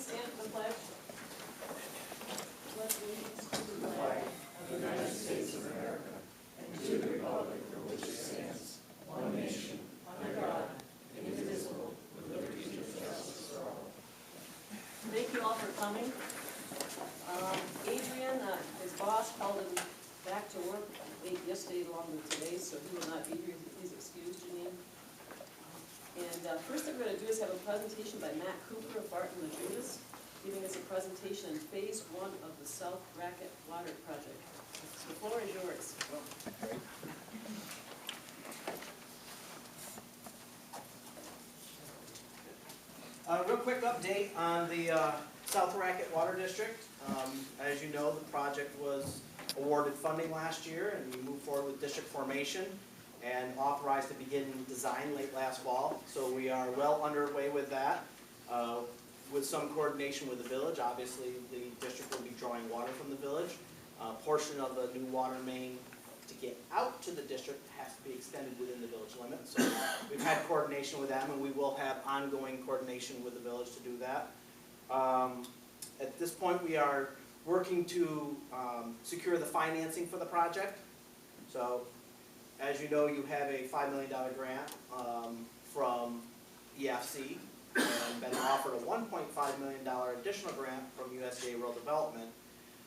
please stand for the pledge? Pledge allegiance to the flag of the United States of America and to the republic for which it stands, one nation, under God, indivisible, with liberty and justice for all. Thank you all for coming. Adrian, his boss, called him back to work late yesterday along with today, so he will not be here. Please excuse Janine. And first thing we're going to do is have a presentation by Matt Cooper of Barton LaJudas, giving us a presentation on phase 1 of the South Racket Water Project. The floor is yours. Real quick update on the South Racket Water District. As you know, the project was awarded funding last year, and we moved forward with district formation and authorized to begin design late last fall. So we are well underway with that, with some coordination with the village. Obviously, the district will be drawing water from the village. A portion of the new water main to get out to the district has to be extended within the village limits. So we've had coordination with them, and we will have ongoing coordination with the village to do that. At this point, we are working to secure the financing for the project. So, as you know, you have a $5 million grant from EFC, and been offered a $1.5 million additional grant from USDA Rural Development.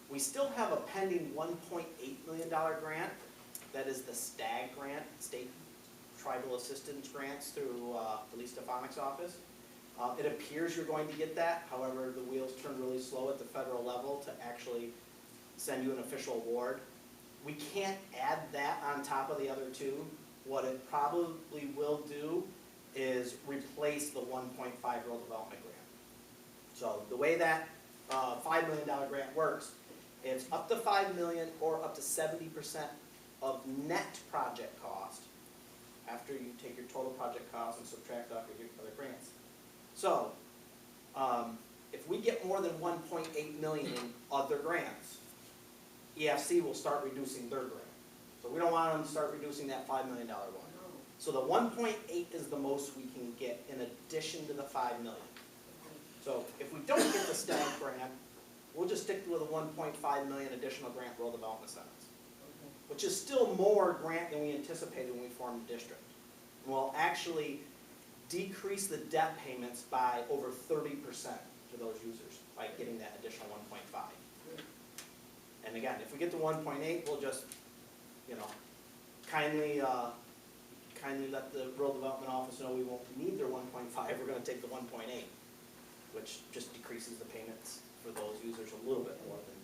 We still have a pending $1.8 million grant. That is the STAG grant, State Tribal Assistance Grants, through the Lee Stefanik's office. It appears you're going to get that. However, the wheels turn really slow at the federal level to actually send you an official award. We can't add that on top of the other two. What it probably will do is replace the 1.5 Rural Development grant. So the way that $5 million grant works, it's up to $5 million or up to 70% of net project cost after you take your total project cost and subtract off your other grants. So if we get more than 1.8 million in other grants, EFC will start reducing their grant. So we don't want them to start reducing that $5 million one. So the 1.8 is the most we can get in addition to the 5 million. So if we don't get the STAG grant, we'll just stick with a 1.5 million additional grant rural development centers, which is still more grant than we anticipated when we formed the district. And we'll actually decrease the debt payments by over 30% to those users by getting that additional 1.5. And again, if we get to 1.8, we'll just, kindly let the Rural Development Office know we won't need their 1.5. We're going to take the 1.8, which just decreases the payments for those users a little bit more than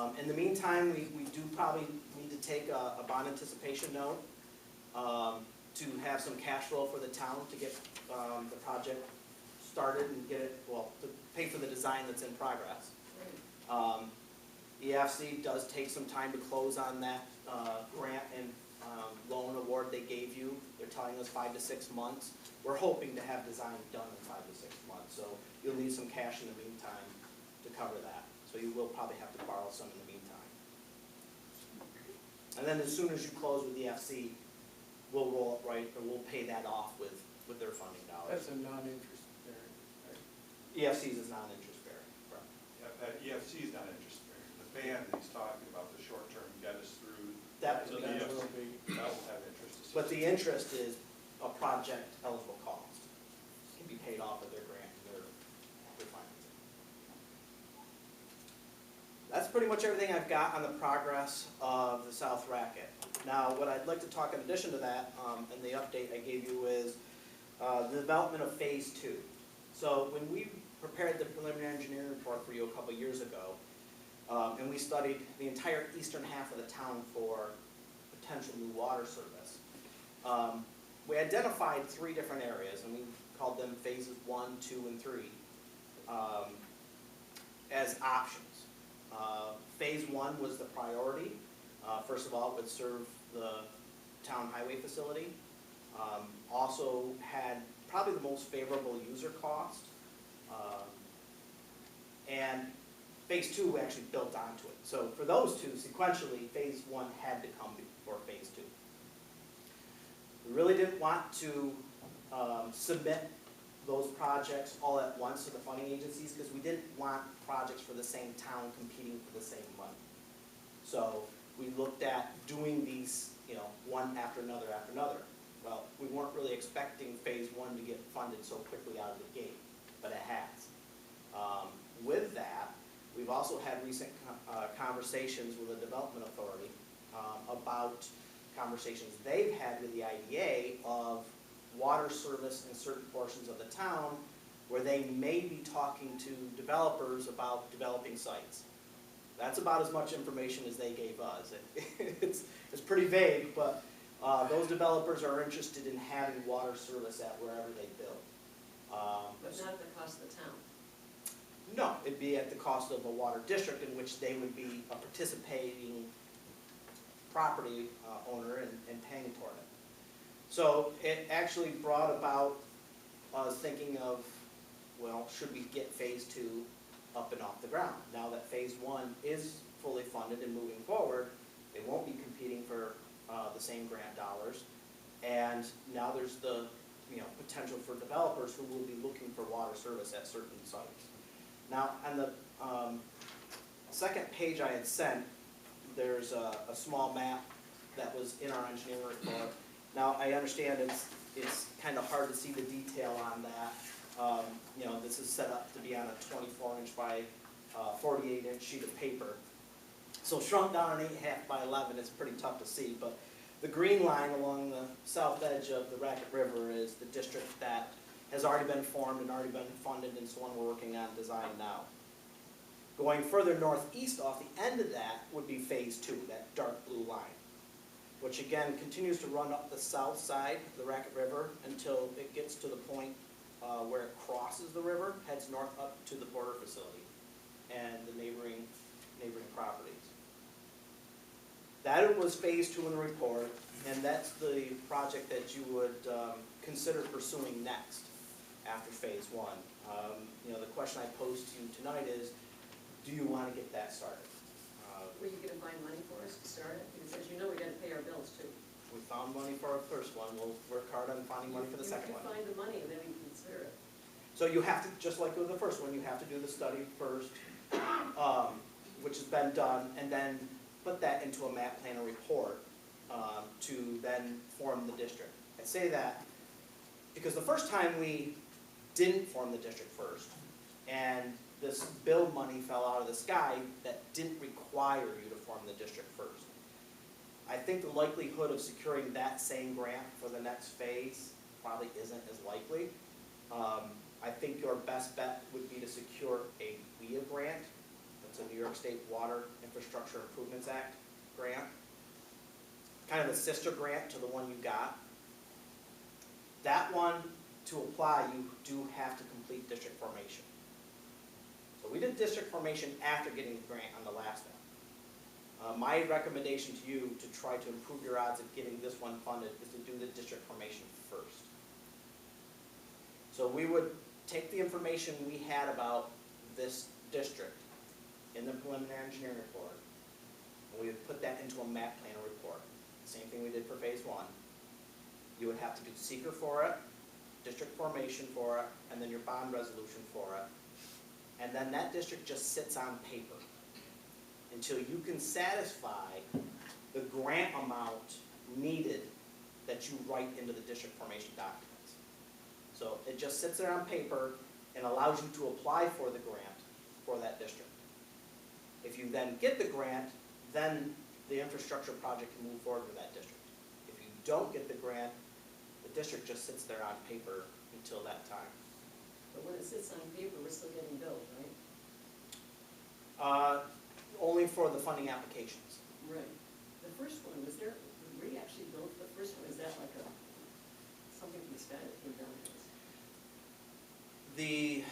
30%. In the meantime, we do probably need to take a bond anticipation note to have some cash flow for the town to get the project started and get it, to pay for the design that's in progress. EFC does take some time to close on that grant and loan award they gave you. They're telling us 5 to 6 months. We're hoping to have design done in 5 to 6 months, so you'll need some cash in the meantime to cover that. So you will probably have to borrow some in the meantime. And then as soon as you close with EFC, we'll roll it right, or we'll pay that off with their funding dollars. That's a non-interest bearing, right? EFC's is non-interest bearing, correct? Yeah, EFC is not interest bearing. The band he's talking about, the short term, get us through. That to will the be EFC, that will have interest. But the interest is a project eligible cost. It can be paid off of their grant, their financing. That's pretty much everything I've got on the progress of the South Racket. Now, what I'd like to talk in addition to that, and the update I gave you, is the development of phase 2. So when we prepared the preliminary engineering report for you a couple years ago, and we studied the entire eastern half of the town for potential new water service, we identified 3 different areas, and we called them phases 1, 2, and 3 as options. Phase 1 was the priority. First of all, it would serve the town highway facility. Also had probably the most favorable user cost. And phase 2 we actually built onto it. So for those two, sequentially, phase 1 had to come before phase 2. We really didn't want to submit those projects all at once to the funding agencies, because we didn't want projects for the same town competing for the same money. So we looked at doing these, one after another after another. Well, we weren't really expecting phase one to get funded so quickly out of the gate, but it has. With that, we've also had recent conversations with the development authority about conversations they've had with the IDA of water service in certain portions of the town where they may be talking to developers about developing sites. That's about as much information as they gave us. It's pretty vague, but those developers are interested in having water service at wherever they build. But not at the cost of the town. No, it'd be at the cost of a water district in which they would be a participating property owner and paying for it. So it actually brought about us thinking of, well, should we get phase two up and off the ground? Now that phase one is fully funded and moving forward, they won't be competing for the same grant dollars. And now there's the potential for developers who will be looking for water service at certain sites. Now, on the second page I had sent, there's a small map that was in our engineering report. Now, I understand it's kind of hard to see the detail on that. This is set up to be on a 24-inch by 48-inch sheet of paper. So shrunk down an 8.5 by 11, it's pretty tough to see, but the green line along the south edge of the Racket River is the district that has already been formed and already been funded, and it's the one we're working on design now. Going further northeast off the end of that would be phase two, that dark blue line, which again continues to run up the south side of the Racket River until it gets to the point where it crosses the river, heads north up to the border facility and the neighboring properties. That was phase two in the report, and that's the project that you would consider pursuing next after phase one. The question I posed to you tonight is, do you want to get that started? Were you gonna find money for us to start it? Because as you know, we gotta pay our bills too. We found money for our first one, we'll work hard on finding money for the second one. You find the money and then we can consider it. So you have to, just like with the first one, you have to do the study first, which has been done, and then put that into a map plan and report to then form the district. I say that because the first time we didn't form the district first, and this bill money fell out of the sky that didn't require you to form the district first. I think the likelihood of securing that same grant for the next phase probably isn't as likely. I think your best bet would be to secure a WIA grant. That's a New York State Water Infrastructure Improvements Act grant. Kind of a sister grant to the one you got. That one, to apply, you do have to complete district formation. So we did district formation after getting the grant on the last one. My recommendation to you to try to improve your odds of getting this one funded is to do the district formation first. So we would take the information we had about this district in the preliminary engineering report, and we would put that into a map plan report. Same thing we did for phase one. You would have to do seeker for it, district formation for it, and then your bond resolution for it. And then that district just sits on paper until you can satisfy the grant amount needed that you write into the district formation documents. So it just sits there on paper and allows you to apply for the grant for that district. If you then get the grant, then the infrastructure project can move forward with that district. If you don't get the grant, the district just sits there on paper until that time. But when it sits on paper, we're still getting billed, right? Only for the funding applications. Right. The first one, were you actually billed for the first one? Is that like something from the sky that came down to us? The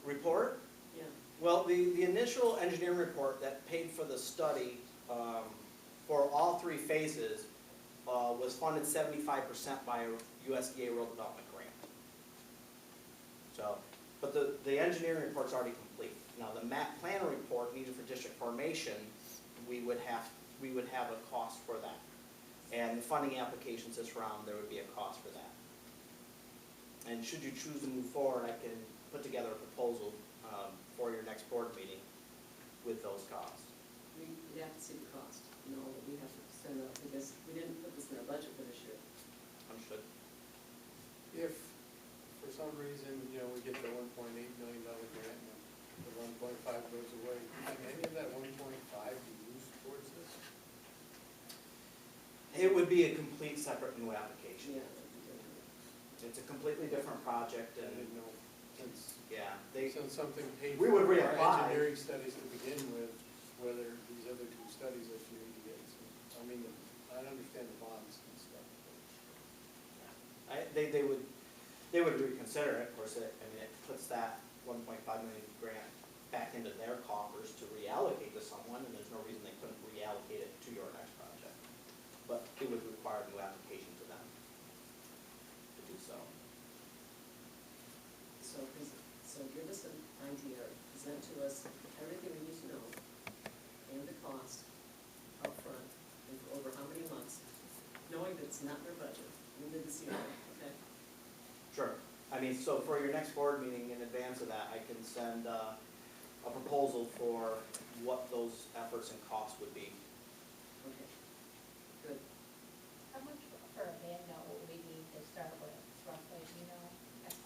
report? Yeah. Well, the initial engineering report that paid for the study for all three phases was funded 75% by a USDA Rural Development Grant. So, but the engineering report's already complete. Now, the map plan report needed for district formation, we would have a cost for that. And the funding applications this round, there would be a cost for that. And should you choose to move forward, I can put together a proposal for your next board meeting with those costs. We have to see the cost, you know, we have to send out, because we didn't put this in our budget for this year. Understood? If, for some reason, you know, we get the $1.8 million grant and the 1.5 goes away, can any of that 1.5 be used towards this? It would be a complete separate new application. Yeah. that'd be good. It's a completely different project I and didn't know. it's, yeah, they, Since something paid We for would our reapply. engineering studies to begin with, whether these other two studies that you need to get, so, I mean, I understand the bonds and stuff. they would reconsider it, of course, I mean, it puts that 1.5 million grant back into their coffers to reallocate to someone, and there's no reason they couldn't reallocate it to your next project. But it would require a new application to them to do so. So give us an idea, present to us everything we need to know, and the cost upfront, and for over how many months, knowing that it's not their budget, we need to see that, okay? Sure. I mean, so for your next board meeting, in advance of that, I can send a proposal for what those efforts and costs would be. Okay, good. How much for a van now will we need to start with, roughly, you know?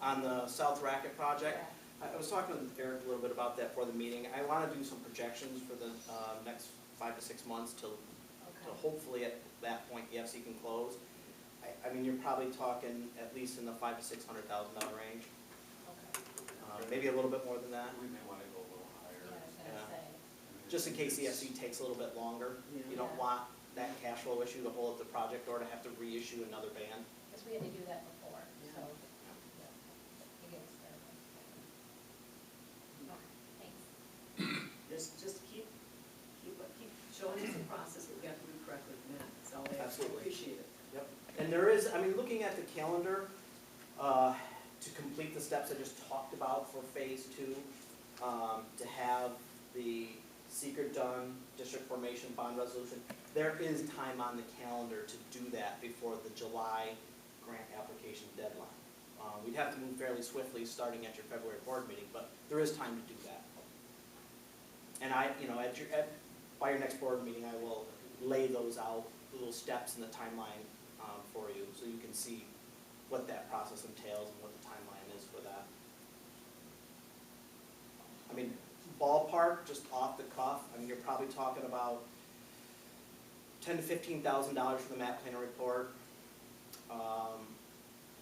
On the South Racket project, Yeah. I was talking with Eric a little bit about that for the meeting. I want to do some projections for the next 5 to 6 months till Okay. hopefully at that point EFC can close. I mean, you're probably talking at least in the $500,000 to $600,000 range, Okay. maybe a little bit more than that. We may want to go a little higher. Yeah, I was Yeah. gonna say, Just in case EFC takes a little bit longer. You don't Yeah. want that cash flow issue to hold up the project or to have to reissue another ban. because we had to do that before, Yeah. so, yeah, you get us there. Okay, thanks. Just keep showing us the process that we have to do correctly, Matt, that's all I ask. I Absolutely. appreciate it. Yep. And there is, I mean, looking at the calendar, to complete the steps I just talked about for phase 2, to have the secret done, district formation, bond resolution, there is time on the calendar to do that before the July grant application deadline. We'd have to move fairly swiftly, starting at your February board meeting, but there is time to do that. And by your next board meeting, I will lay those out, the little steps and the timeline for you, so you can see what that process entails and what the timeline is for that. I mean, ballpark, just off the cuff, I mean, you're probably talking about $10,000 to $15,000 for the map planner report, a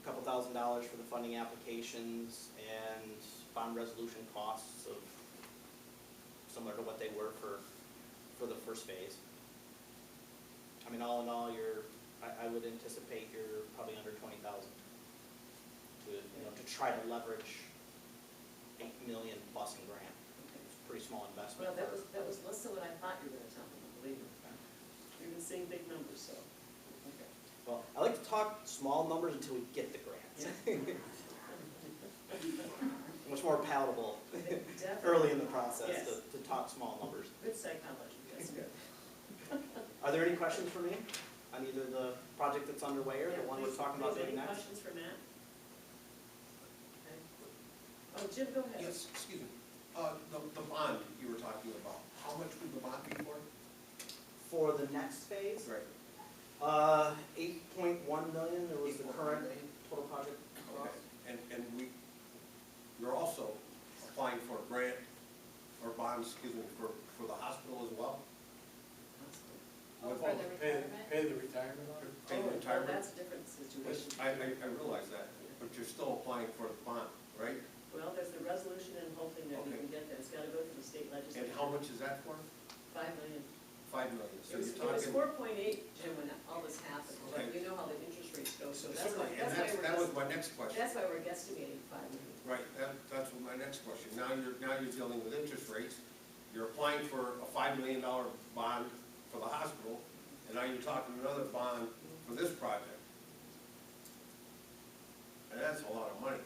couple $1,000s for the funding applications, and bond resolution costs of similar to what they were for the first phase. I mean, all in all, I would anticipate you're probably under 20,000 to try to leverage 8 million plus in grant. Okay. It's a pretty small investment. Well, that was less than what I thought you were gonna tell me, believe me. You've been saying big numbers, so, okay. Well, I like to talk small numbers until we get the grants. Much more palatable Definitely. early in the process Yes. to talk small numbers. Good psychology, that's good. Are there any questions for me on either the project that's underway or the one we're Please, talking about doing Any next? questions for Matt? Okay. Oh, Jim, go ahead. Yes, excuse me. The bond you were talking about, how much would the bond be for? For the next phase, Right. 8.1 million, there was the 8.1 current million? total project cost. Okay, and you're also applying for a grant or bonds, excuse me, for the hospital as well? Oh, With- for the retirement? Pay the retirement on it? Pay the Oh, retirement? that's a different situation. I realize that, but you're still applying for the bond, right? Well, there's the resolution and hoping that we Okay. can get that, it's gotta go through the state legislature. And how much is that for? 5 million. 5 million, so It was you're talking. 4.8, Jim, when all this happened, but Okay. you know how the interest rates go, so that's Certainly, why, and we're that was guess- my next question. that's why we're guesstimating 5 million. Right, that's what my next question. Now you're dealing with interest rates. You're applying for a $5 million bond for the hospital, and now you're talking another bond for this project. And that's a lot of money.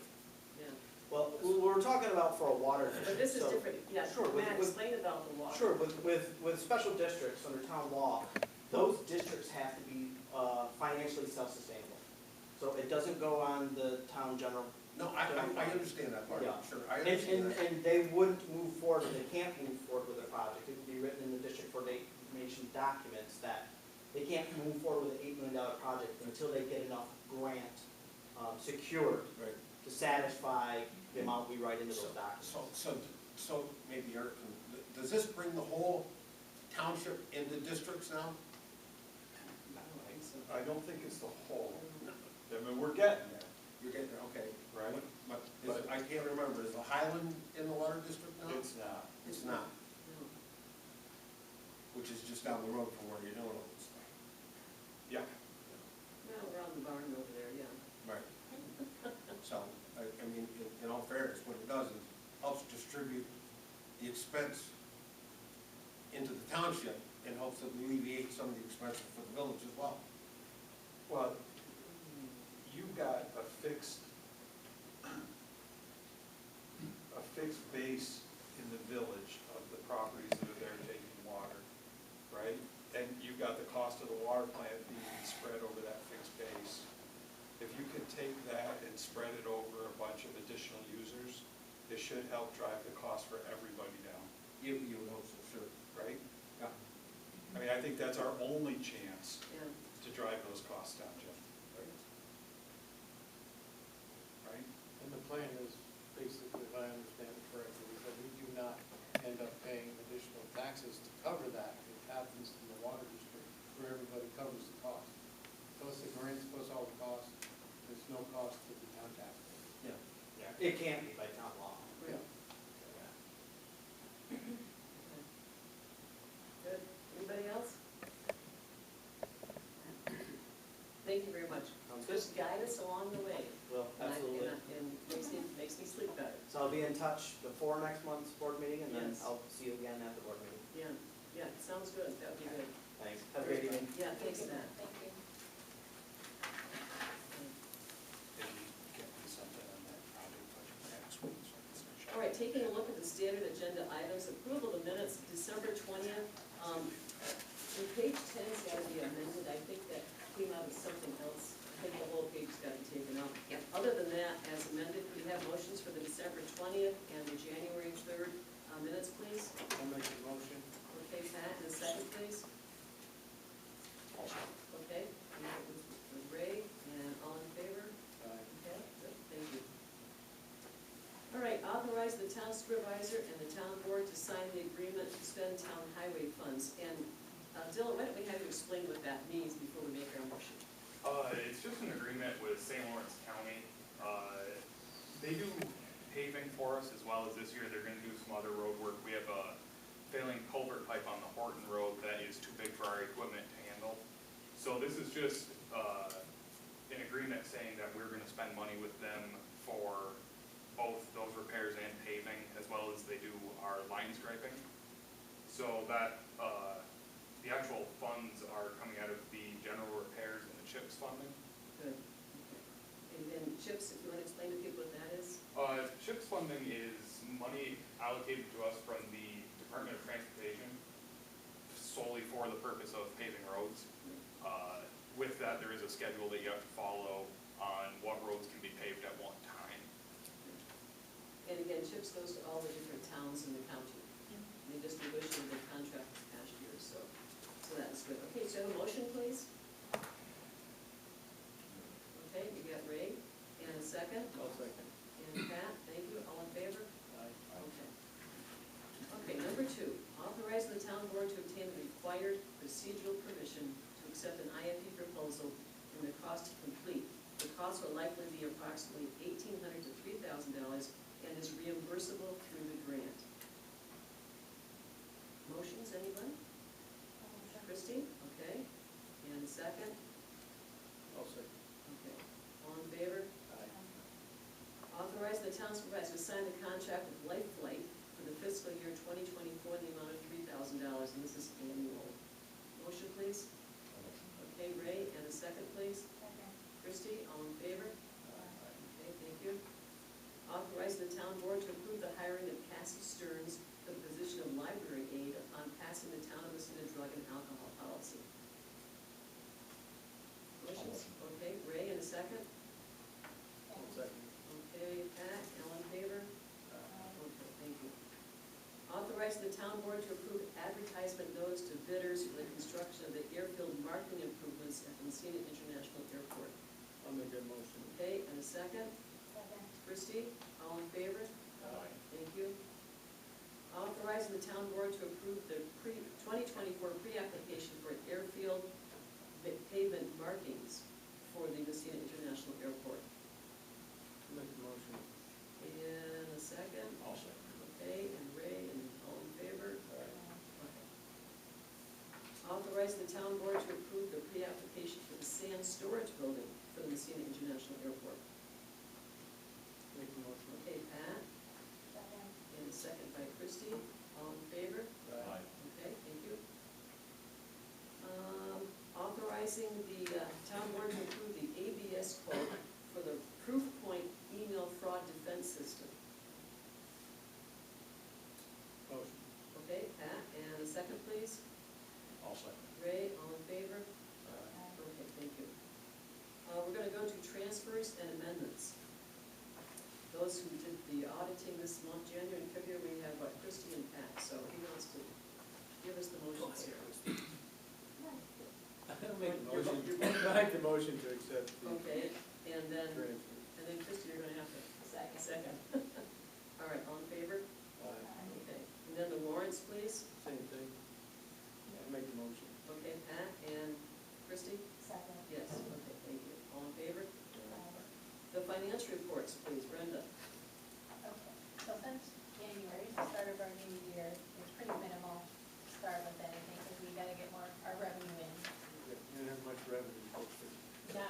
Yeah, Well, we're talking about for a water district. but this is so- different, yeah, Sure, Matt, with- explain about the water. Sure, with special districts under town law, those districts have to be financially self-sustainable. So it doesn't go on the town general No, I understand that part, Yeah. sure, I understand that. And they wouldn't move forward, they can't move forward with their project. It would be written in the district coordination documents that they can't move forward with an $8 million project until they get enough grant secured Right. to satisfy the amount we write into those documents. So maybe Eric can, does this bring the whole township into districts now? I don't think it's the whole. I mean, we're getting there, You're getting, okay. right? But is it, I can't remember, is the Highland in the water district now? It's not. It's not, No. which is just down the road from where you're doing all this stuff. Yeah. Well, around the barn over there, yeah. Right. So, I mean, in all fairness, what it does is helps distribute the expense into the township and helps alleviate some of the expenses for the village as well. Well, you've got a fixed base in the village of the properties that are there taking water, right? And you've got the cost of the water plant being spread over that fixed base. If you can take that and spread it over a bunch of additional users, it should help drive the cost for everybody down, You would hope so, sure. right? Yeah. I mean, I think that's our only chance Yeah. to drive those costs down, Jeff. Right? And the plan is, basically, if I understand it correctly, is that we do not end up paying additional taxes to cover that. It happens in the water district, where everybody covers the cost. Plus the grants, plus all the costs, there's no cost to the town taxpayer. Yeah. It can't be by town law. Right. Good. Anybody else? Thank you very much. Sounds good. Just guide us along the way. Well, absolutely. And makes me sleep better. So I'll be in touch before next month's board meeting, and then Yes. I'll see you again at the board meeting. Yeah, sounds good. That would be good. Thanks. Have a great evening. Yeah, thanks, Matt. Thank you. If you get me something on that project budget next week, so I can finish up. All right, taking a look at the standard agenda items, approval of the minutes, December 20th. The page 10 has got to be amended. I think that came out of something else. I think the whole page's got to be taken out. Other than that, as amended, we have motions for the December 20th and the January 3rd minutes, please. I'll make a motion. Okay, Pat, and a second, please. Okay, and that was Ray, and all in favor? Okay, good, thank you. All right, authorize the town supervisor and the town board to sign the agreement to spend town highway funds. And Dylan, why don't we have you explain what that means before we make our motion? It's just an agreement with St. Lawrence County. They do paving for us as well as this year. They're gonna do some other road work. We have a failing culvert pipe on the Horton Road that is too big for our equipment to handle. So this is just, an agreement saying that we're gonna spend money with them for both those repairs and paving, as well as they do our line striping. So that, the actual funds are coming out of the general repairs and the CHIPS funding. Good. Okay. And then CHIPS, if you want to explain to people what that is? CHIPS funding is money allocated to us from the Department of Transportation solely for the purpose of paving roads. With that, there is a schedule that you have to follow on what roads can be paved at one time. And again, CHIPS goes to all the different towns in the county. They just negotiated the contract this past year, so that is good. Okay, so have a motion, please? Okay, you got Ray, and a second? I'll second. And Pat, thank you, all in favor? Aye. Okay. Okay, number 2, authorize the town board to obtain the required procedural permission to accept an IFE proposal and the cost to complete. The cost will likely be approximately $1,800 to $3,000 and is reimbursable through the grant. Motions, anyone? Christie, okay, and a second? I'll second. Okay, all in favor? Aye. Authorize the town supervisor to sign the contract with Life Flight for the fiscal year 2024 in the amount of $3,000, and this is annual. Motion, please? Okay, Ray, and a second, please? Christie, all in favor? Okay, thank you. Authorize the town board to approve the hiring of Cassie Stearns for the position of library aide upon passing the town of Massena drug and alcohol policy. Motions? Okay, Ray, and a second? I'll second. Okay, authorizing the town board to approve advertisement notice to bidders for the construction of the airfield marketing improvements at the Massena International Airport. I'll make that motion. Okay, and a second? Second. Christie, all in favor? Aye. Thank you. Authorizing the town board to approve the 2024 pre-application for airfield pavement markings for the Massena International Airport. Make the motion. And a second? I'll second. Okay, and Ray, and all in favor? Aye. Okay. Authorizing the town board to approve the pre-application for the sand storage building for the Massena International Airport. Make the motion. Okay, Pat, Second. and a second by Christie, all in favor? Aye. Okay, thank you. Authorizing the town board to approve the ABS quote for the Proofpoint email fraud defense system. Motion. Okay, Pat, and a second, please. I'll second. Ray, all in favor? Aye. Okay, thank you. We're gonna go to transfers and amendments. Those who did the auditing this month, January and February, we have Christie and Pat, so who wants to give us the motions here? I'll make the You're- motion. you're- I make the motion to accept the Okay, and then transfer. Christie, you're gonna have to Second. second. All right, all in favor? Aye. Okay, and then the warrants, please. Same thing. I'll make the motion. Okay, Pat and Christie? Second. Yes, okay, thank you. All in favor? Aye. The financial reports, please, Brenda. Okay, so since January, the start of our new year, it's pretty minimal to start with anything, because we gotta get more, our revenue in. You don't have much revenue posted. No,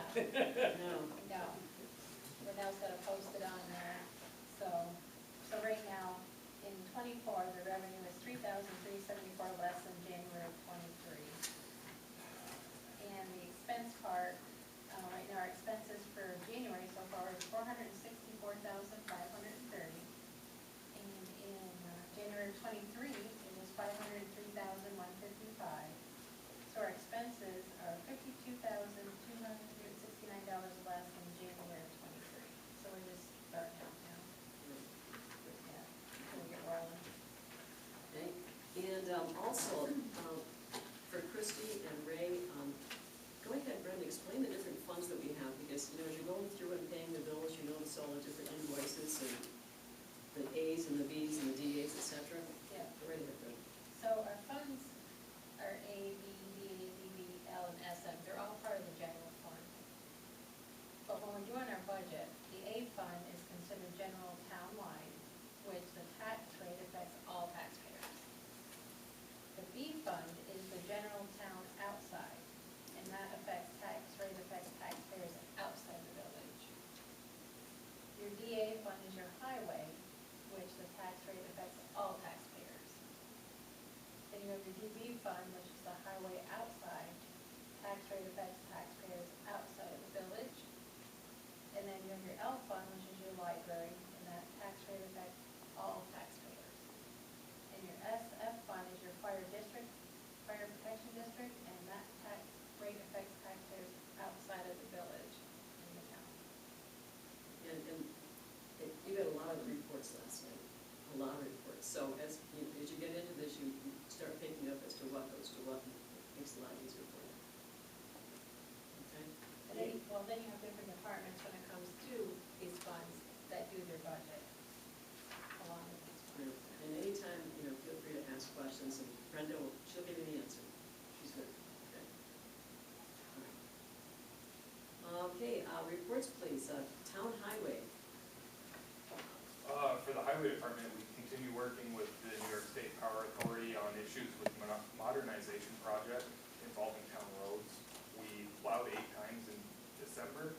No. no. Renell's gotta post it on there, so right now, in '24, the revenue is $3,374 less than January of '23. And the expense part, right now, our expenses for January so far is $464,530. And in January of '23, it was $503,155. So our expenses are $52,269 less than January of '23. So we're just starting out now. Yeah, until we get rolling. Okay, and also, for Christie and Ray, go ahead, Brenda, explain the different funds that we have, because, as you're going through and paying the bills, you notice all the different invoices and the As and the Bs and the DAs, et cetera. Yeah. Go right ahead, Brenda. So our funds are A, B, D, D, B, L, and SM. They're all part of the general fund. But when we're doing our budget, the A fund is considered general townwide, which the tax rate affects all taxpayers. The B fund is the general town outside, and that affects taxpayers outside the village. Your DA fund is your highway, which the tax rate affects all taxpayers. Then you have your DB fund, which is the highway outside, tax rate affects taxpayers outside of the village. And then you have your L fund, which is your library, and that tax rate affects all taxpayers. And your SF fund is your fire district, fire protection district, and that tax rate affects taxpayers outside of the village in the town. And you got a lot of reports last night, a lot of reports. So as you get into this, you start picking up as to what goes to what, and it makes it a lot easier for you. Okay? And then, then you have different departments when it comes to these funds that do their budget along with these funds. And anytime, feel free to ask questions, and Brenda she'll give you the answer. She's good, okay? All right. Okay, reports please, town highway. For the highway department, we continue working with the New York State Power Authority on issues with modernization project involving town roads. We plowed 8 times in December.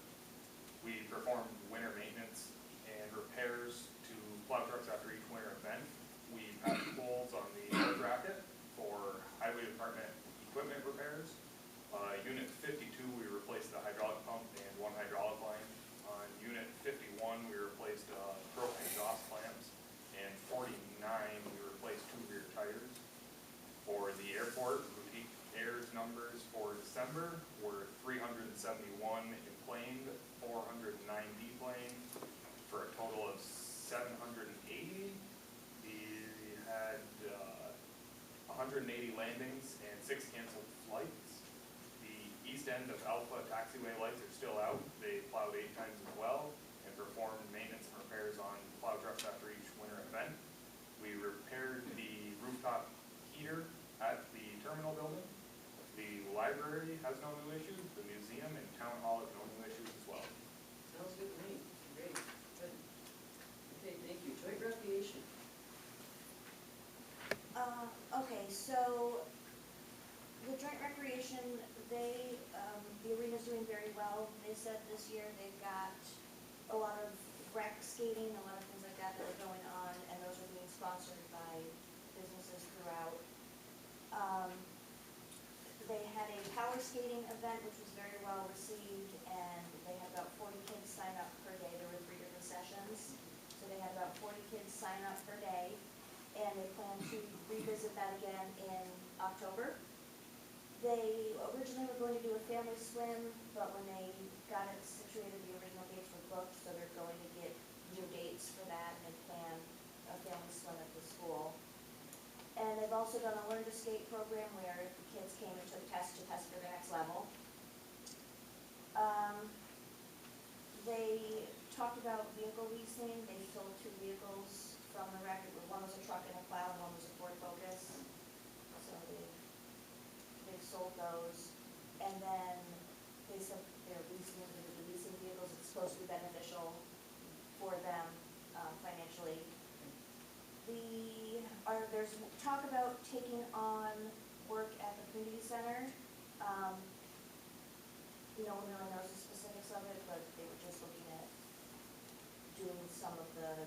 We performed winter maintenance and repairs to plow trucks after each winter event. We patched poles on the road bracket for highway department equipment repairs. Unit 52, we replaced the hydraulic pump and 1 hydraulic line. On Unit 51, we replaced propane exhaust clamps, and 49, we replaced 2 rear tires. For the airport, routine airs numbers for December were 371 emplaned, 409 deplaned, for a total of 780. We had 180 landings and 6 canceled flights. The east end of Alpha taxiway lights are still out. They plowed 8 times as well and performed maintenance and repairs on plow trucks after each winter event. We repaired the rooftop heater at the terminal building. The library has no new issues. The museum and town hall have no new issues as well. Sounds good to me. Great, good. Okay, thank you. Joint recreation. Okay, so the joint recreation, the arena's doing very well. They said this year they've got a lot of rec skating, a lot of things like that are going on, and those are being sponsored by businesses throughout. They had a power skating event, which was very well received, and they had about 40 kids sign up per day. There were 3 different sessions, so they had about 40 kids sign up per day, and they plan to revisit that again in October. They originally were going to do a family swim, but when they got it situated, the original dates were booked, so they're going to get new dates for that and plan a family swim at the school. And they've also done a learn to skate program where the kids came and took tests to test for their next level. They talked about vehicle leasing. They sold 2 vehicles from the wreck. One was a truck and a plow, and one was a Ford Focus. So they've sold those. And then they said they're leasing vehicles. It's supposed to be beneficial for them financially. There's talk about taking on work at the community center. No one really knows the specifics of it, but they were just looking at doing some of the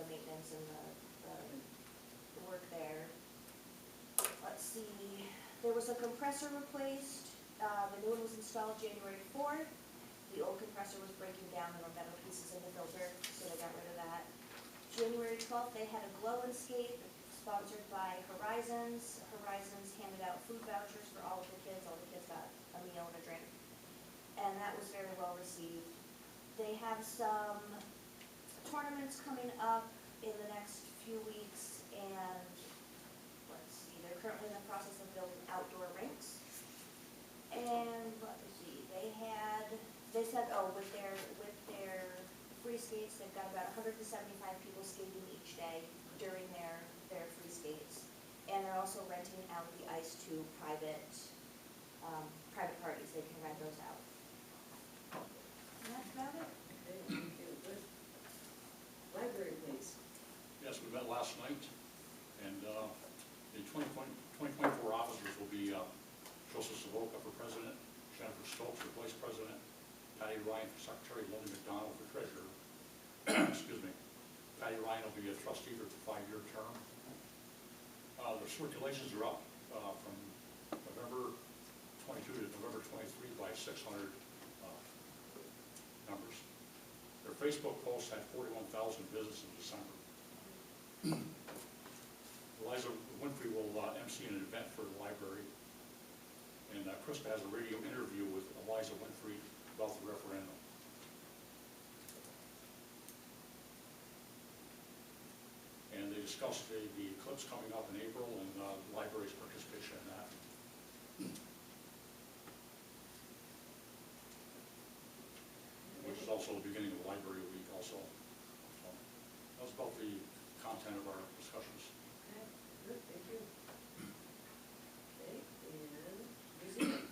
maintenance and the work there. Let's see, there was a compressor replaced. The new one was installed January 4th. The old compressor was breaking down. There were metal pieces in the filter, so they got rid of that. January 12th, they had a glow and skate sponsored by Horizons. Horizons handed out food vouchers for all of the kids. All the kids got a meal and a drink. And that was very well received. They have some tournaments coming up in the next few weeks, and let's see, they're currently in the process of building outdoor rinks. And let me see, they said, with their free skates, they've got about 175 people skating each day during their free skates. And they're also renting out the ice to private parties. They can rent those out. And that's about it. Okay, thank you, good. Library, please. Yes, we met last night, and the 2024 officers will be Joseph Savoca for president, Jennifer Stokes for vice president, Patty Ryan for secretary, Linda McDonald for treasurer. Excuse me. Patty Ryan will be a trustee for the 5-year term. The circulations are up from November 22 to November 23 by 600 numbers. Their Facebook posts had 41,000 visits in December. Eliza Winfrey will MC an event for the library, and Krista has a radio interview with Eliza Winfrey about the referendum. And they discussed the eclipse coming up in April and the library's participation in that. Which is also the beginning of the library week also. So that was about the content of our discussions. Okay, good, thank you. Okay, and museum.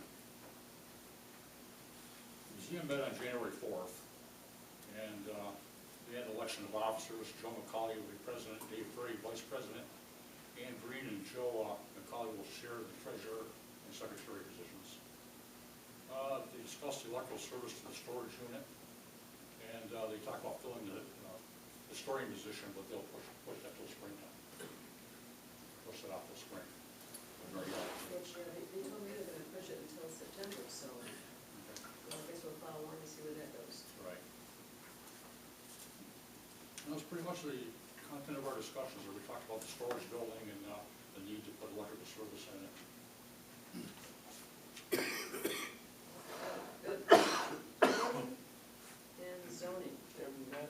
The museum met on January 4th, and we had an election of officers. Joe McCauley will be president, Dave Ferry vice president. Ann Green and Joe McCauley will share the treasurer and secretary positions. They discussed the electrical service to the storage unit, and they talked about filling the historian position, but they'll push that till springtime. Push that off till spring. Which, they told me they're gonna push it until September, so, well, I guess we'll follow along and see where that goes. Right. And that was pretty much the content of our discussions, where we talked about the storage building and the need to put electrical service in it. Good. Planning and zoning. Yeah, we met,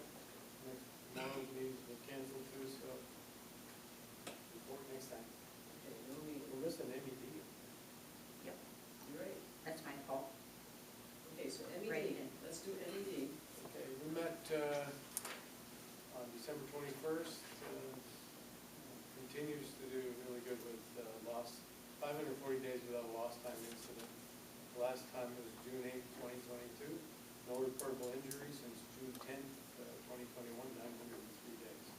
now the meetings were canceled too, so report next time. Okay, no meeting, reportable injuries since June 10th, 2021, 903 days.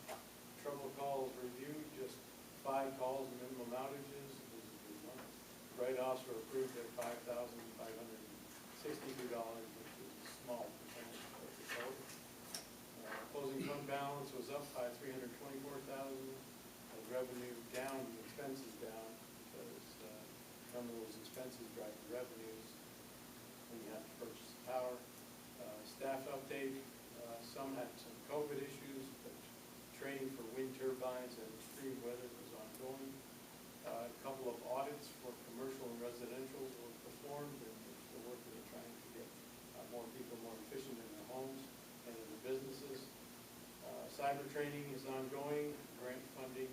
Trouble calls reviewed, just 5 calls, minimum outages. This is good month. Write-offs were approved at $5,562, which is a small percentage of the total. Closing fund balance was up by $324,000. Revenue down, expenses down, because none of those expenses drive the revenues when you have to purchase the power. Staff update, some had some COVID issues, but training for wind turbines and extreme weather was ongoing. A couple of audits for commercial and residential were performed, and we're still working on trying to get more people more efficient in their homes and in their businesses. Cyber training is ongoing, grant funding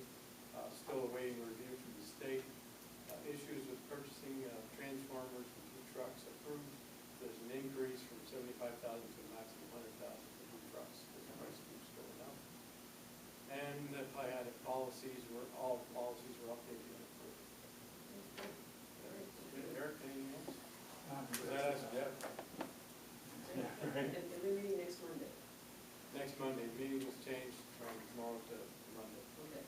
still awaiting review from the state. Issues with purchasing transformers and 2 trucks approved. There's an increase from $75,000 to a maximum of $100,000 for 2 trucks. The price keeps going up. And the PIATIC policies were, all policies were updated and approved. Eric, anything else? That is, yeah. And we're meeting next Monday. Next Monday, the meeting was changed from tomorrow to Monday. Okay,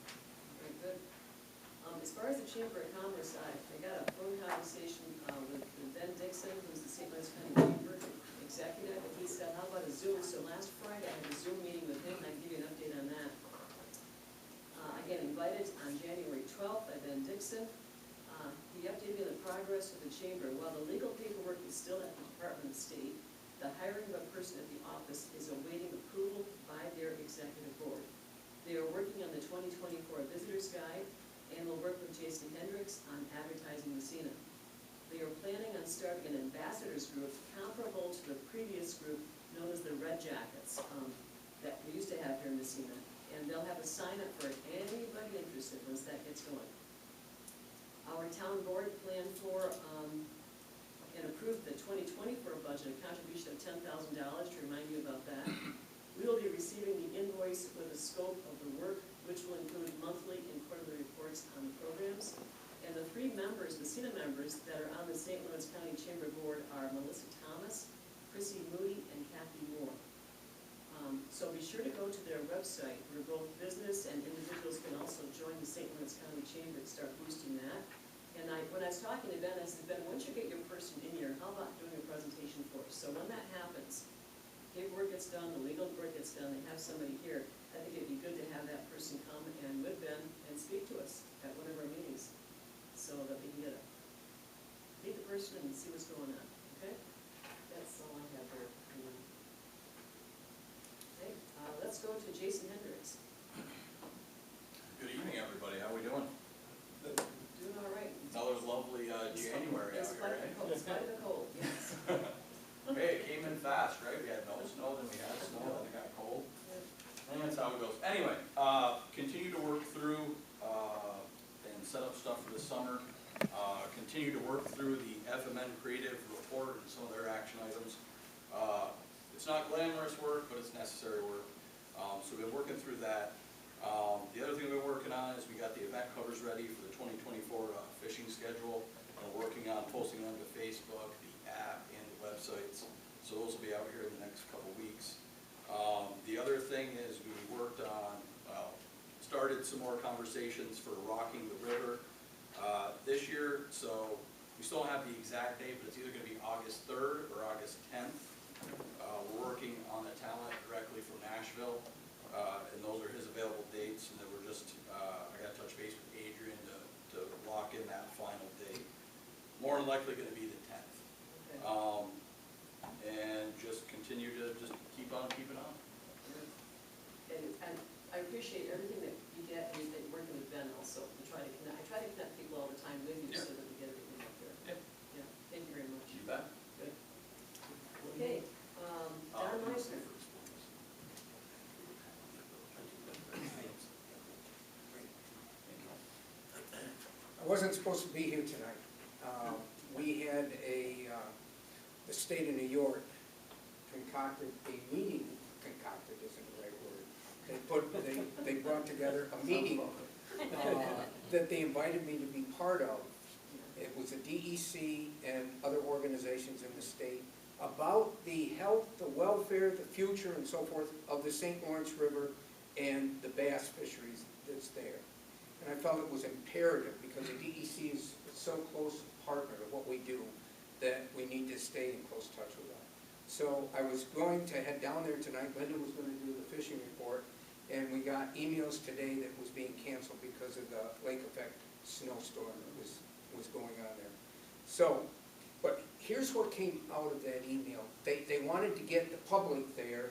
very good. As far as the Chamber of Commerce, I got a phone conversation with Ben Dixon, who's the St. Louis County Chamber executive, and he said, how about a Zoom? So last Friday, I had a Zoom meeting with him, and I can give you an update on that. I get invited on January 12th by Ben Dixon. He updated me on the progress of the Chamber. While the legal paperwork is still at the Department of State, the hiring of a person at the office is awaiting approval by their executive board. They are working on the 2024 Visitor's Guide and will work with Jason Hendricks on advertising Massena. They are planning on starting an ambassadors group comparable to the previous group known as the Red Jackets that we used to have here in Massena. And they'll have a sign up for anybody interested once that gets going. Our town board planned for and approved the 2024 budget, a contribution of $10,000 to remind you about that. We will be receiving the invoice with a scope of the work, which will include monthly and quarterly reports on the programs. And the 3 members, Massena members, that are on the St. Louis County Chamber Board are Melissa Thomas, Chrissy Moody, and Kathy Moore. So be sure to go to their website, where both business and individuals can also join the St. Louis County Chamber and start boosting that. And when I was talking to Ben, I said, Ben, once you get your person in here, how about doing a presentation for us? So when that happens, paperwork gets done, the legal work gets done, they have somebody here, I think it'd be good to have that person come and with Ben and speak to us at one of our meetings, so that we can meet the person and see what's going on, okay? That's all I have there. Okay, let's go to Jason Hendricks. Good evening, everybody. How we doing? Doing all right. Another lovely January out here, eh? In spite of the cold, yes. Hey, it came in fast, right? We had no snow, then we had snow, then it got cold. And that's how it goes. Anyway, continue to work through and set up stuff for the summer. Continue to work through the FMN Creative Report and some of their action items. It's not glamorous work, but it's necessary work. So we've been working through that. The other thing we've been working on is we got the event covers ready for the 2024 fishing schedule. We're working on posting them to Facebook, the app, and the websites. So those will be out here in the next couple weeks. The other thing is we worked on, started some more conversations for Rocking the River this year. So we still don't have the exact date, but it's either going to be August 3rd or August 10th. We're working on the talent directly from Nashville, and those are his available dates. And then we're just, I got to touch base with Adrian to lock in that final date. More than likely going to be the 10th. Okay. And just continue to just keep on keeping on. And I appreciate everything that you get, and you've been working with Ben also to try to connect. I try to connect people all the time with you so that we get everything up there. Yeah. Yeah, thank you very much. You bet. Good. Okay, Don Meisner. I wasn't supposed to be here tonight. We had the state of New York concocted a meeting, concocted isn't the right word. They brought together a meeting that they invited me to be part of. It was a DEC and other organizations in the state about the health, the welfare, the future, and so forth of the St. Lawrence River and the bass fisheries that's there. And I felt it was imperative, because the DEC is so close a partner to what we do, that we need to stay in close touch with them. So I was going to head down there tonight. Linda was going to do the fishing report, and we got emails today that was being canceled because of the lake effect snowstorm that was going on there. So, but here's what came out of that email. They wanted to get the public there,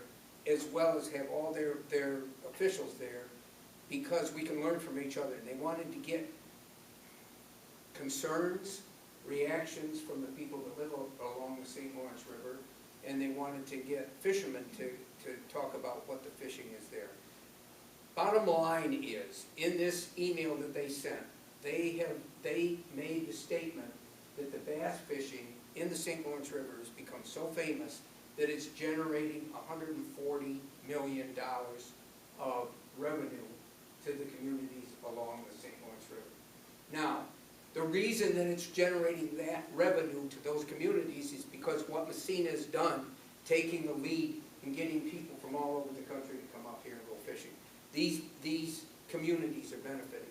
as well as have all their officials there, because we can learn from each other. And they wanted to get concerns, reactions from the people that live along the St. Lawrence River, and they wanted to get fishermen to talk about what the fishing is there. Bottom line is, in this email that they sent, they made the statement that the bass fishing in the St. Lawrence River has become so famous that it's generating $140 million of revenue to the communities along the St. Lawrence River. Now, the reason that it's generating that revenue to those communities is because what Massena has done, taking the lead and getting people from all over the country to come up here and go fishing. These communities are benefiting.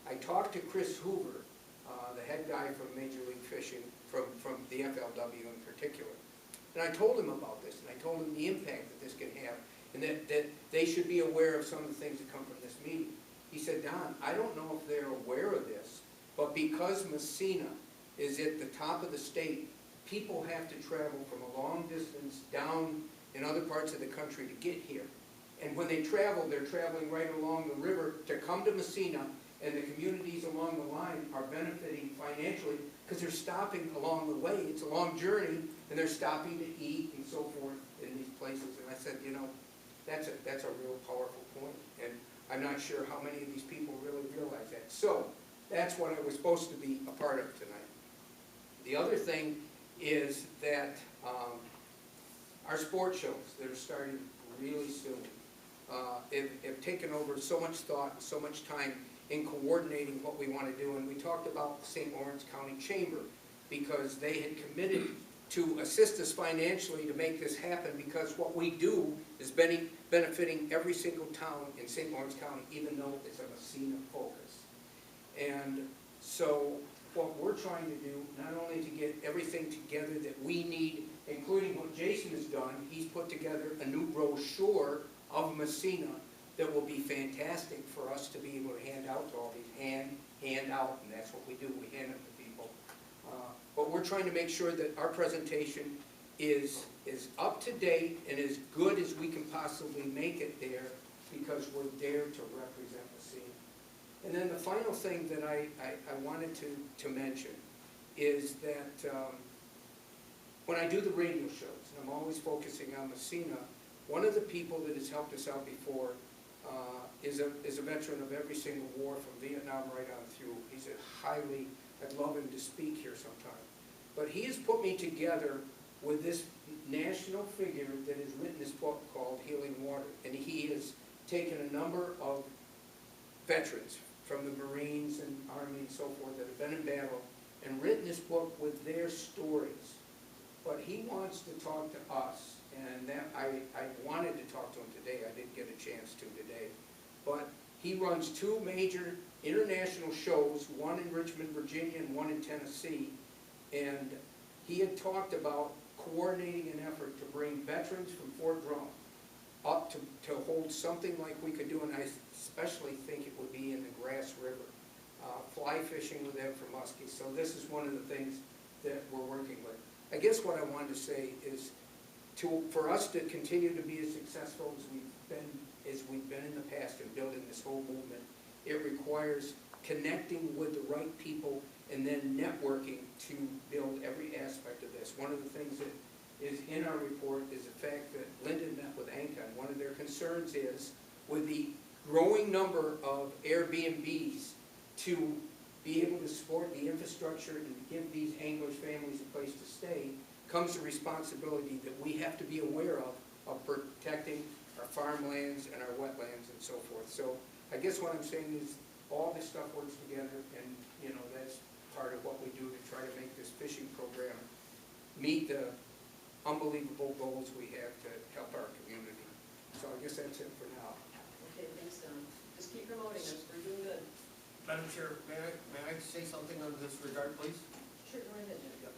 I talked to Chris Hoover, the head guy from Major League Fishing, from the FLW in particular. And I told him about this, and I told him the impact that this can have, and that they should be aware of some of the things that come from this meeting. He said, Don, I don't know if they're aware of this, but because Massena is at the top of the state, people have to travel from a long distance down in other parts of the country to get here. And when they travel, they're traveling right along the river to come to Massena, and the communities along the line are benefiting financially because they're stopping along the way. It's a long journey, and they're stopping to eat and so forth in these places. And I said, you know, that's a real powerful point, and I'm not sure how many of these people really realize that. So that's what I was supposed to be a part of tonight. The other thing is that our sport shows that are starting really soon have taken over so much thought and so much time in coordinating what we want to do. And we talked about the St. Lawrence County Chamber, because they had committed to assist us financially to make this happen, because what we do is benefiting every single town in St. Lawrence County, even though it's a Massena focus. And so what we're trying to do, not only to get everything together that we need, including what Jason has done, he's put together a new brochure of Massena that will be fantastic for us to be able to hand out to all these, hand out, and that's what we do, we hand them to people. But we're trying to make sure that our presentation is up to date and as good as we can possibly make it there, because we're there to represent Massena. And then the final thing that I wanted to mention is that when I do the radio shows, and I'm always focusing on Massena, one of the people that has helped us out before is a veteran of every single war from Vietnam right on through. He's a highly, I'd love him to speak here sometime. But he has put me together with this national figure that has written this book called Healing Water. And he has taken a number of veterans from the Marines and Army and so forth that have been in battle and written this book with their stories. But he wants to talk to us, and that I wanted to talk to him today. I didn't get a chance to today. But he runs 2 major international shows, one in Richmond, Virginia, and one in Tennessee. And he had talked about coordinating an effort to bring veterans from Fort Drum up to hold something like we could do, and I especially think it would be in the Grass River, fly fishing with them for muskie. So this is one of the things that we're working with. I guess what I wanted to say is for us to continue to be as successful as we've been in the past in building this whole movement, it requires connecting with the right people and then networking to build every aspect of this. One of the things that is in our report is the fact that Lyndon met with ANCA, and one of their concerns is with the growing number of Airbnbs to be able to support the infrastructure and to give these anglers' families a place to stay, comes the responsibility that we have to be aware of protecting our farmlands and our wetlands and so forth. So I guess what I'm saying is all this stuff works together, and you know, that's part of what we do to try to make this fishing program meet the unbelievable goals we have to help our community. So I guess that's it for now. Okay, thanks, Don. Just keep promoting us, we're doing good. Madam Chair, may I say something on this regard, please? Sure, go right ahead, Jim.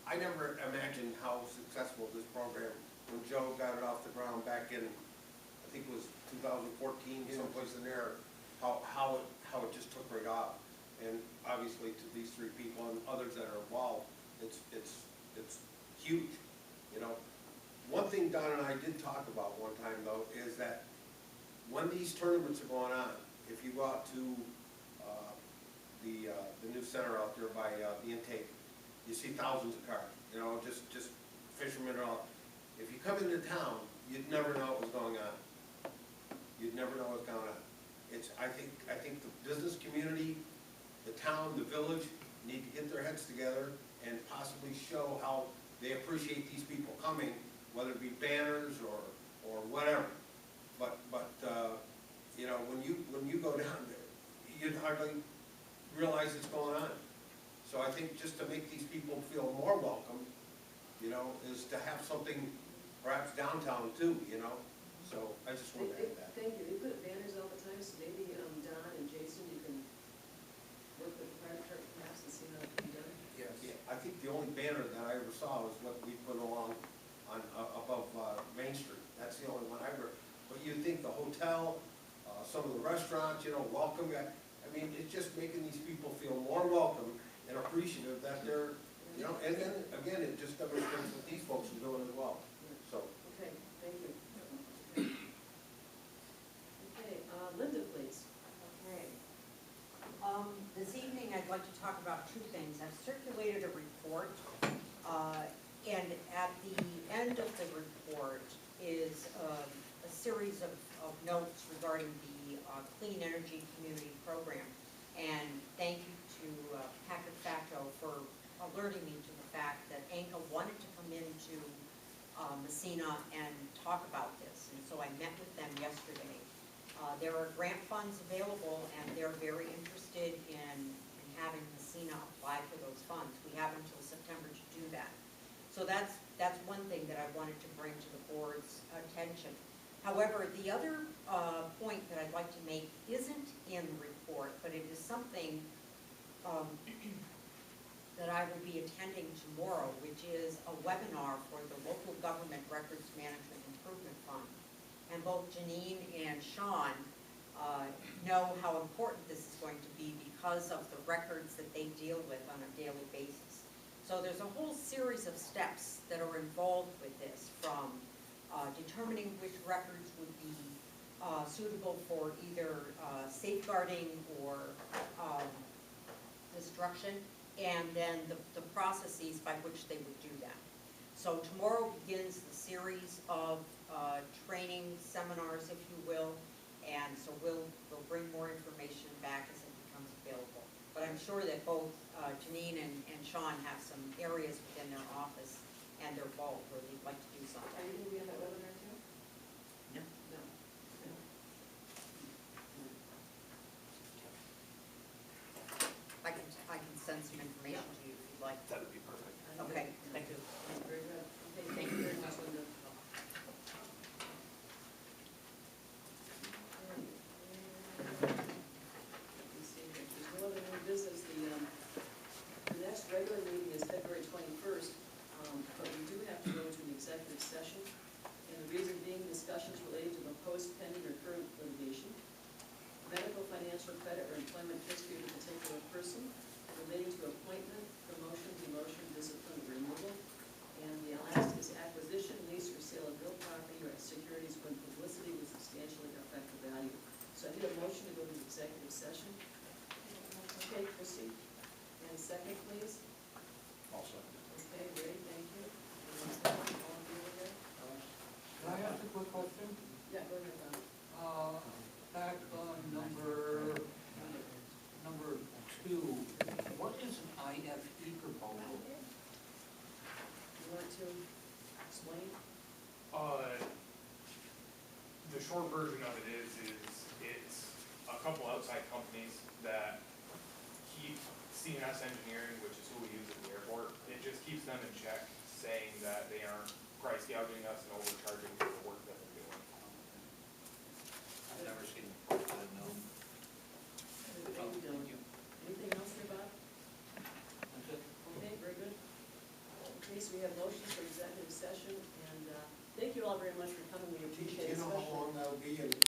I never imagined how successful this program, when Joe got it off the ground back in, I think it was 2014, someplace in there, how it just took right off. And obviously to these three people and others that are involved, it's huge, you know. One thing Don and I did talk about one time though, is that when these tournaments are going on, if you go out to the new center out there by the intake, you see thousands of cars, you know, just fishermen and all. If you come into town, you'd never know what was going on. You'd never know what's going on. I think the business community, the town, the village, need to get their heads together and possibly show how they appreciate these people coming, whether it be banners or whatever. But you know, when you go down there, you'd hardly realize it's going on. So I think just to make these people feel more welcome, you know, is to have something perhaps downtown too, you know? So I just wanted to add that. Thank you, they put banners all the time, so maybe Don and Jason, you can work with the fire department perhaps and see how it can be done. Yes. Yeah, I think the only banner that I ever saw was what we put along on, above Main Street. That's the only one I ever, but you'd think the hotel, some of the restaurants, you know, welcome, I mean, it's just making these people feel more welcome and appreciative that they're, you know, and then, again, it just demonstrates what these folks are doing as well, so. Okay, thank you. Okay, Linda, please. Okay. This evening, I'd like to talk about two things. I've circulated a report, and at the end of the report is a series of notes regarding the Clean Energy Community Program. And thank you to Packard Facto for alerting me to the fact that ANCA wanted to come into Massena and talk about this. And so I met with them yesterday. There are grant funds available, and they're very interested in having Massena apply for those funds. We have until September to do that. So that's one thing that I wanted to bring to the board's attention. However, the other point that I'd like to make isn't in the report, but it is something that I will be attending tomorrow, which is a webinar for the Local Government Records Management Improvement Fund. And both Janine and Sean know how important this is going to be because of the records that they deal with on a daily basis. So there's a whole series of steps that are involved with this, from determining which records would be suitable for either safeguarding or destruction, and then the processes by which they would do that. So tomorrow begins the series of training seminars, if you will, and so we'll bring more information back as it becomes available. But I'm sure that both Janine and Sean have some areas within their office and their vault where they'd like to do something. Are you going to be on that webinar too? No. No. I can send some information to you if you'd like. That would be perfect. Okay, thank you. Very good. Okay, thank you very much, Linda. Let's see, if there's no other new business, the next regular meeting is February 21st, but we do have to go into an executive session, and the reason being discussions related to the post-pending or current litigation, medical, financial, credit, or employment history of a particular person, relating to appointment, promotion, demotion, discipline, or removal. And the last is acquisition, lease, or sale of real property or securities when publicity would substantially affect the value. So I need a motion to go to executive session. Okay, proceed. And a second, please. Also. Okay, Ray, thank you. And all in favor there? Can I ask a quick question? Yeah, go ahead, Don. Back on number 2, what is an IFE proposal? You want to explain? The short version of it is it's a couple outside companies that keep CNS Engineering, which is who we use at the airport. It just keeps them in check saying that they aren't price gouging us and overcharging for the work that they're doing. I've never seen the report, I didn't know. Thank you. Anything else there, Bob? That's it. Okay, very good. Okay, so we have motions for executive session, and thank you all very much for coming, we Do appreciate it. you know how especially- long that'll be in